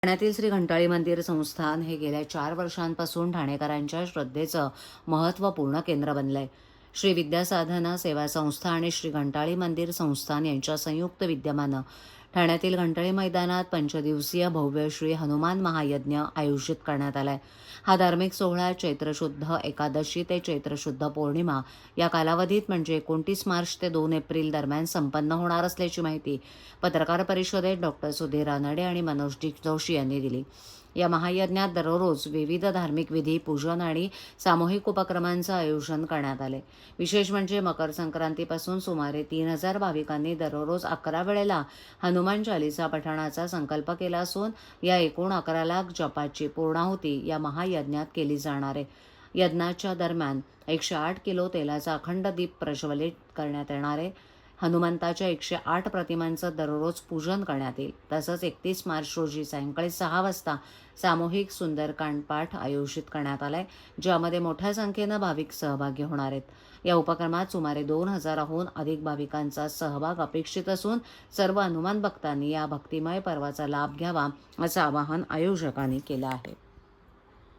ठाण्यातील श्री घंटाळी मंदिर संस्थान हे गेल्या 4 वर्षांपासून ठाणेकरांच्या श्रद्धेचं महत्त्वपूर्ण केंद्र बनलंय. श्री विद्यासाधना सेवा संस्था आणि श्री घंटाळी मंदिर संस्थान यांच्या संयुक्त विद्यमानं ठाण्यातील घंटाळी मैदानात पंचदिवसीय भव्य श्री हनुमान महायज्ञ आयोजित करण्यात आलाय. हा धार्मिक सोहळा चैत्र शुद्ध एकादशी ते चैत्र शुद्ध पौर्णिमा या कालावधीत म्हणजे 29 मार्च ते 2 एप्रिल दरम्यान संपन्न होणार असल्याची माहिती पत्रकार परिषदेत डॉक्टर सुधीर रानडे आणि मनोज जोशी यांनी दिली. या महायज्ञात दररोज विविध धार्मिक विधी, पूजन आणि सामूहिक उपक्रमांचं आयोजन करण्यात आले. विशेष म्हणजे मकर संक्रांतीपासून सुमारे 3000 भाविकांनी दररोज 11 वेळेला हनुमान चालीसा पठणाचा संकल्प केला असून या एकूण 11 लाख जपाची पूर्णाहुती या महायज्ञात केली जाणार आहे. यज्ञाच्या दरम्यान 108 किलो तेलाचा अखंड दीप प्रज्वलित करण्यात येणार आहे. हनुमंताच्या 108 प्रतिमांचं दररोज पूजन करण्यात येईल. तसंच 31 मार्च रोजी सायंकाळी 6 वाजता सामूहिक सुंदरकांड पाठ आयोजित करण्यात आलाय, ज्यामध्ये मोठ्या संख्येनं भाविक सहभागी होणार आहेत. या उपक्रमात सुमारे 2000हून अधिक भाविकांचा सहभाग अपेक्षित असून सर्व हनुमान भक्तांनी या भक्तिमय पर्वाचा लाभ घ्यावा असं आवाहन आयोजकांनी केलं आहे.